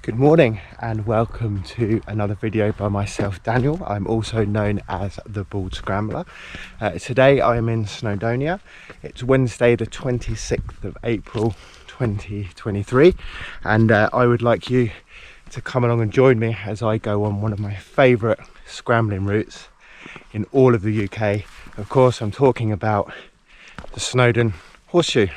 Good morning and welcome to another video by myself, Daniel. I'm also known as the Bald Scrambler. Today I am in Snowdonia. It's Wednesday the 26th of April 2023 and I would like you to come along and join me as I go on one of my favourite scrambling routes in all of the UK. Of course, I'm talking about the Snowdon Horseshoe.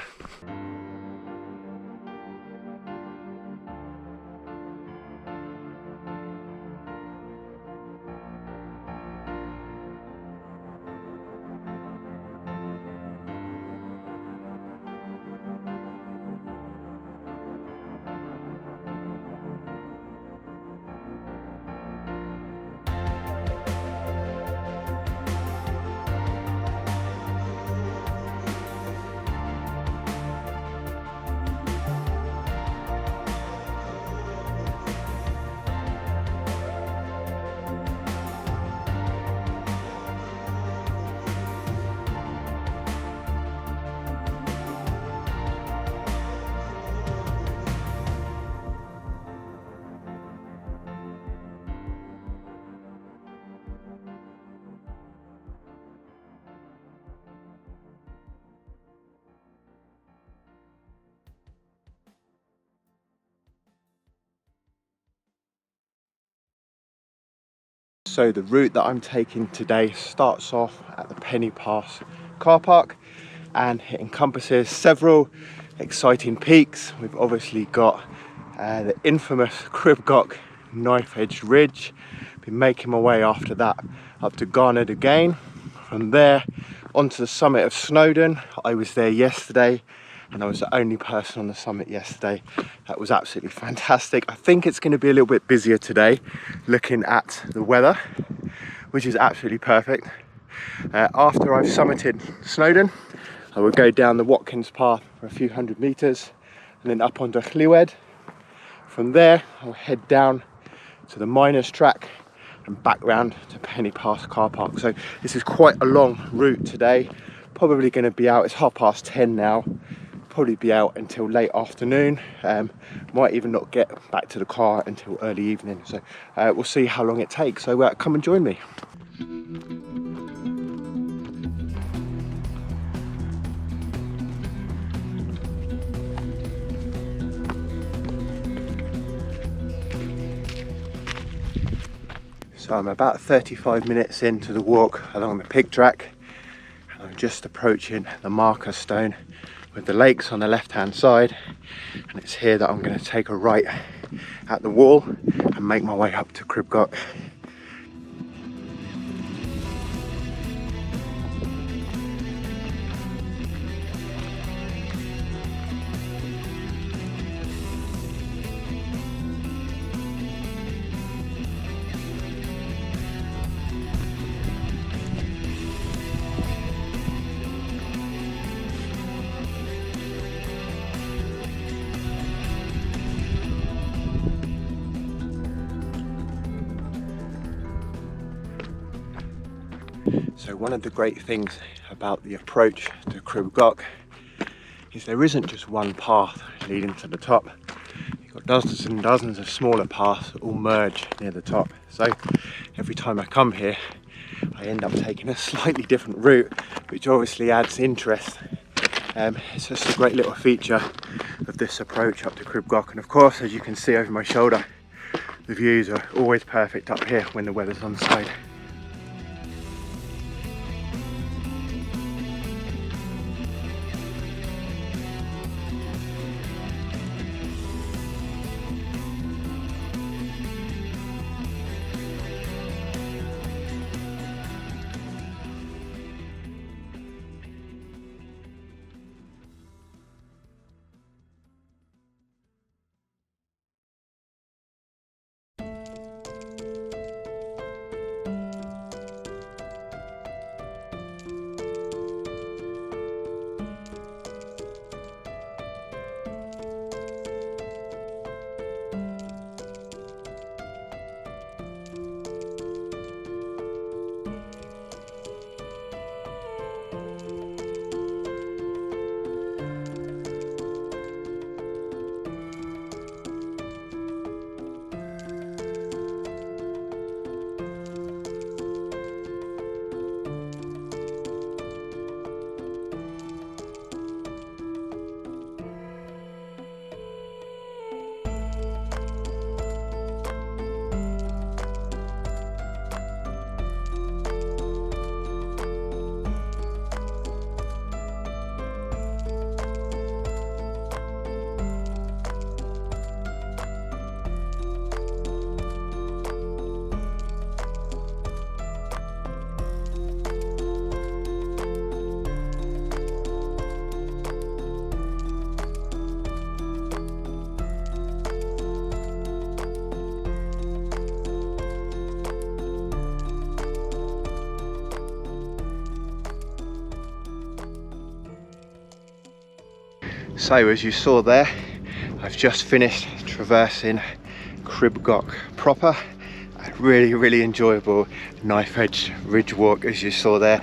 So the route that I'm taking today starts off at the Penny Pass car park and it encompasses several exciting peaks. We've obviously got the infamous Crib Goch knife-edged ridge. Been making my way after that up to Garnedd Ugain. From there onto the summit of Snowdon. I was there yesterday and I was the only person on the summit yesterday. That was absolutely fantastic. I think it's going to be a little bit busier today looking at the weather, which is absolutely perfect. After I've summited Snowdon, I will go down the Watkins path for a few hundred meters and then up onto Y Lliwedd. From there I'll head down to the miners track and back round to Penny Pass car park. So this is quite a long route today. Probably going to be out, it's 10:30 now. Probably be out until late afternoon. Might even not get back to the car until early evening. So we'll see how long it takes. So come and join me. So I'm about 35 minutes into the walk along the pig track. And I'm just approaching the marker stone with the lakes on the left hand side, and it's here that I'm going to take a right at the wall and make my way up to Crib Goch. So one of the great things about the approach to Crib Goch is there isn't just one path leading to the top. You've got dozens and dozens of smaller paths that all merge near the top. So every time I come here, I end up taking a slightly different route, which obviously adds interest. It's just a great little feature of this approach up to Crib Goch. And of course, as you can see over my shoulder, the views are always perfect up here when the weather's on side. So as you saw there, I've just finished traversing Crib Goch proper. A really enjoyable knife edge ridge walk, as you saw there.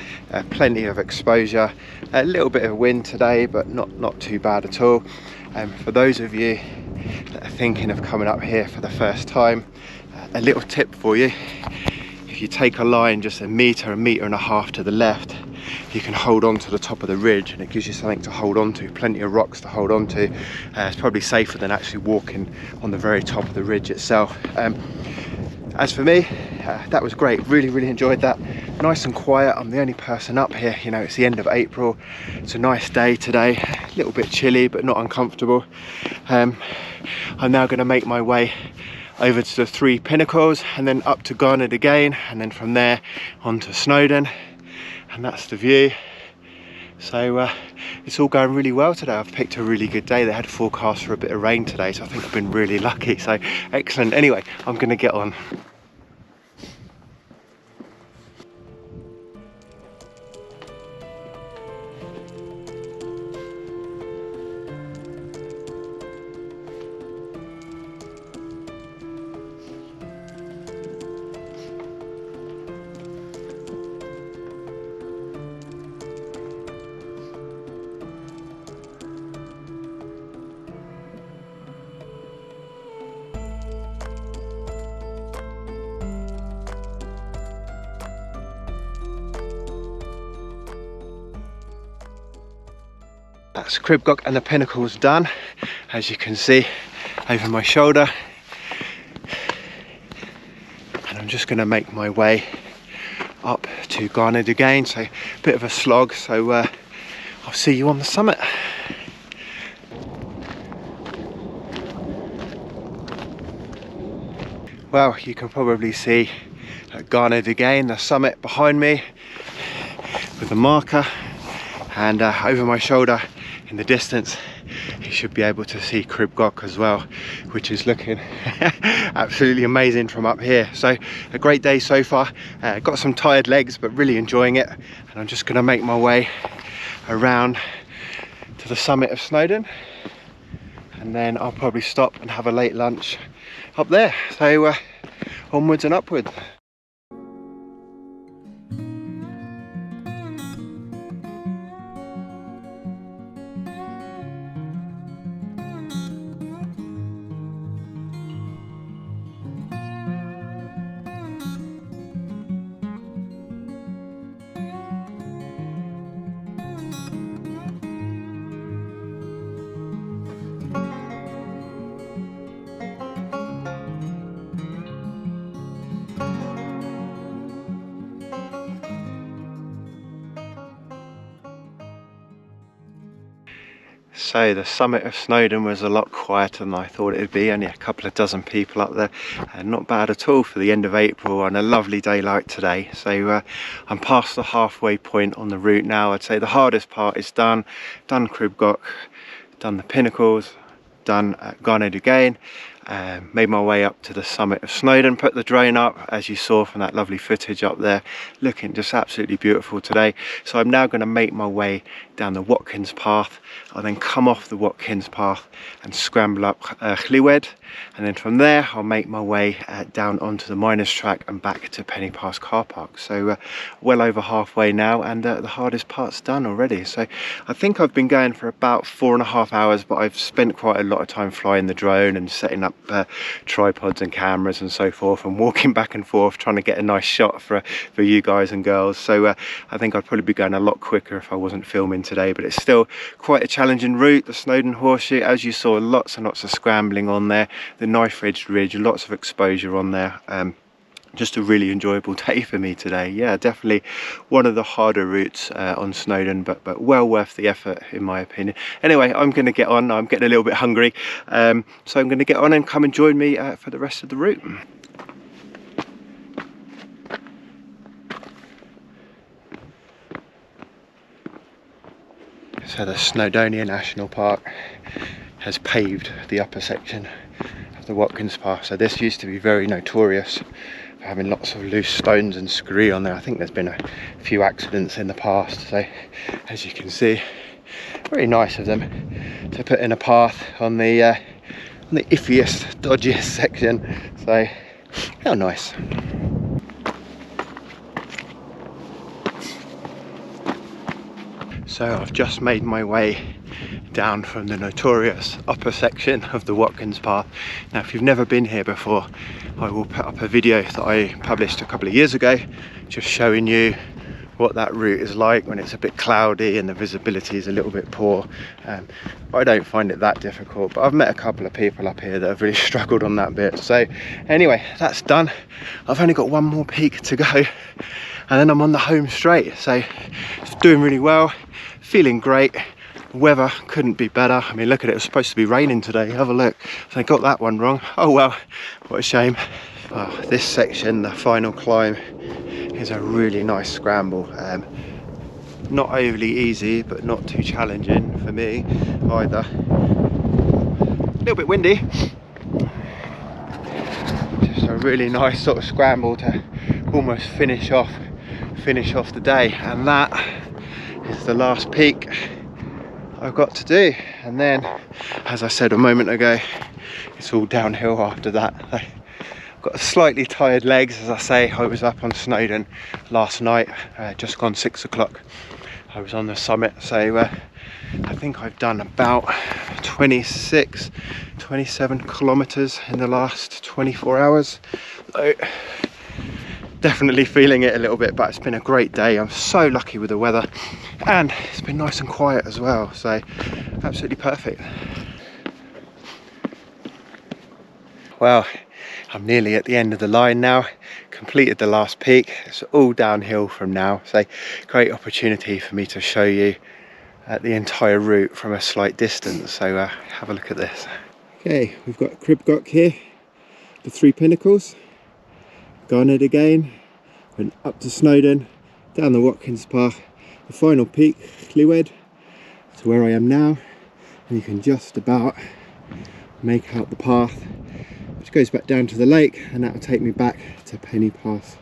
Plenty of exposure, a little bit of wind today, but not too bad at all. For those of you that are thinking of coming up here for the first time, a little tip for you: if you take a line just a metre and a half to the left, you can hold on to the top of the ridge, and it gives you something to hold on to, plenty of rocks to hold on to. It's probably safer than actually walking on the very top of the ridge itself. As for me, that was great. Really enjoyed that. Nice and quiet. I'm the only person up here. You know, it's the end of April. It's a nice day today. A little bit chilly, but not uncomfortable. I'm now going to make my way over to the 3 Pinnacles and then up to Garnedd Ugain, and then from there on to Snowdon. And that's the view. So it's all going really well today. I've picked a really good day. They had a forecast for a bit of rain today, so I think I've been really lucky. So excellent. Anyway, I'm going to get on. That's Crib Goch and the Pinnacles done, as you can see over my shoulder. And I'm just going to make my way up to Garnedd Ugain, so a bit of a slog, so I'll see you on the summit. Well, you can probably see Garnedd Ugain, the summit behind me with the marker, and over my shoulder in the distance you should be able to see Crib Goch as well, which is looking absolutely amazing from up here. So a great day so far. Got some tired legs, but really enjoying it, and I'm just going to make my way around to the summit of Snowdon, and then I'll probably stop and have a late lunch up there. So onwards and upwards. So the summit of Snowdon was a lot quieter than I thought it would be. Only a couple of dozen people up there, and not bad at all for the end of April on a lovely day like today. So I'm past the halfway point on the route now. I'd say the hardest part is done. Done Crib Goch, done the Pinnacles, done Garnedd Ugain. Made my way up to the summit of Snowdon, put the drone up, as you saw from that lovely footage up there, looking just absolutely beautiful today. So I'm now going to make my way down the Watkins path. I'll then come off the Watkins path and scramble up Lliwedd, and then from there I'll make my way down onto the miners track and back to Penny Pass car park. So well over halfway now, and the hardest part's done already. So I think I've been going for about 4.5 hours, but I've spent quite a lot of time flying the drone and setting up tripods and cameras and so forth, and walking back and forth trying to get a nice shot for you guys and girls. So I think I'd probably be going a lot quicker if I wasn't filming today, but it's still quite a challenging route. The Snowdon Horseshoe, as you saw, lots and lots of scrambling on there, the knife-edged ridge, lots of exposure on there. Just a really enjoyable day for me today. Yeah, definitely one of the harder routes on Snowdon, but well worth the effort in my opinion. Anyway, I'm going to get on. I'm getting a little bit hungry, so I'm going to get on and come and join me for the rest of the route. So the Snowdonia National Park has paved the upper section of the Watkins Path. So this used to be very notorious for having lots of loose stones and scree on there. I think there's been a few accidents in the past. So as you can see, very nice of them to put in a path on the iffiest, dodgiest section. So how nice. So I've just made my way down from the notorious upper section of the Watkins Path. Now if you've never been here before, I will put up a video that I published a couple of years ago just showing you what that route is like when it's a bit cloudy and the visibility is a little bit poor. I don't find it that difficult, but I've met a couple of people up here that have really struggled on that bit. So anyway, that's done. I've only got one more peak to go and then I'm on the home straight. So it's doing really well, feeling great. Weather couldn't be better. I mean, look at it, it was supposed to be raining today. Have a look. So I got that one wrong. Oh well, what a shame. Oh, this section, the final climb, is a really nice scramble. Not overly easy, but not too challenging for me either. A little bit windy. Just a really nice sort of scramble to almost finish off the day. And that is the last peak I've got to do. And then, as I said a moment ago, it's all downhill after that. I've got slightly tired legs, as I say. I was up on Snowdon last night, just gone 6 o'clock. I was on the summit, so I think I've done about 27 kilometers in the last 24 hours. So definitely feeling it a little bit, but it's been a great day. I'm so lucky with the weather and it's been nice and quiet as well, so absolutely perfect. Well, I'm nearly at the end of the line now, completed the last peak. It's all downhill from now, so great opportunity for me to show you the entire route from a slight distance. So have a look at this. Okay, we've got Crib Goch here, the 3 Pinnacles, Garnedd Ugain, and up to Snowdon, down the Watkins Path, the final peak, Lliwedd, to where I am now, and you can just about make out the path, which goes back down to the lake, and that will take me back to Penny Pass.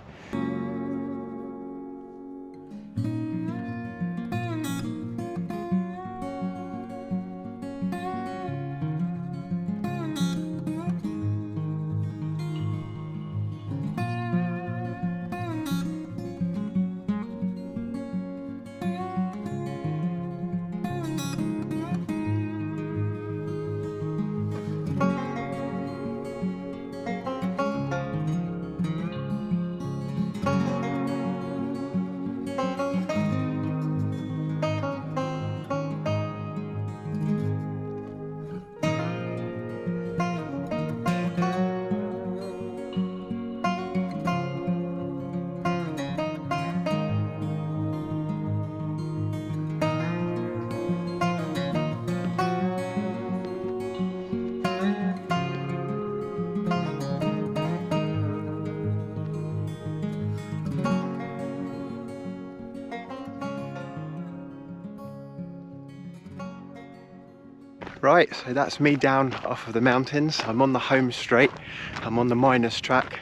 Right, so that's me down off of the mountains. I'm on the home straight, I'm on the miners track,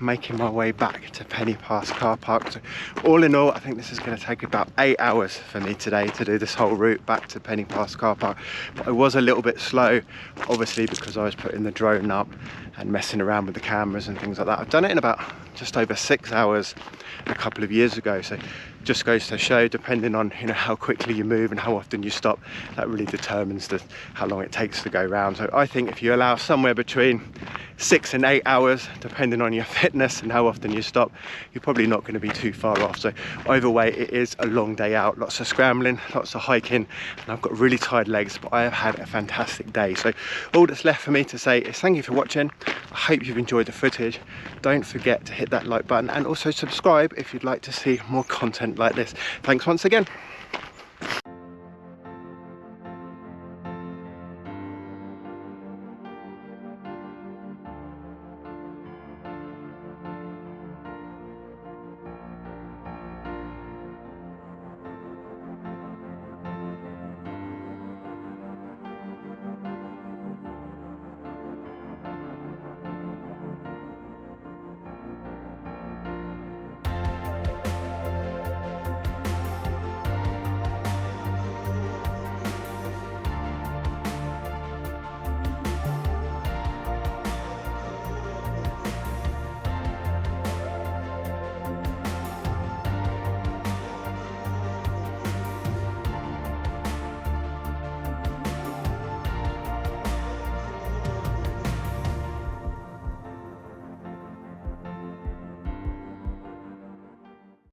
making my way back to Penny Pass car park. So all in all, I think this is going to take about 8 hours for me today to do this whole route back to Penny Pass car park. But I was a little bit slow, obviously, because I was putting the drone up and messing around with the cameras and things like that. I've done it in about just over 6 hours a couple of years ago, so just goes to show, depending on how quickly you move and how often you stop, that really determines how long it takes to go round. So I think if you allow somewhere between 6 and 8 hours, depending on your fitness and how often you stop, you're probably not going to be too far off. So either way, it is a long day out, lots of scrambling, lots of hiking, and I've got really tired legs, but I have had a fantastic day. So all that's left for me to say is thank you for watching. I hope you've enjoyed the footage. Don't forget to hit that like button and also subscribe if you'd like to see more content like this. Thanks once again.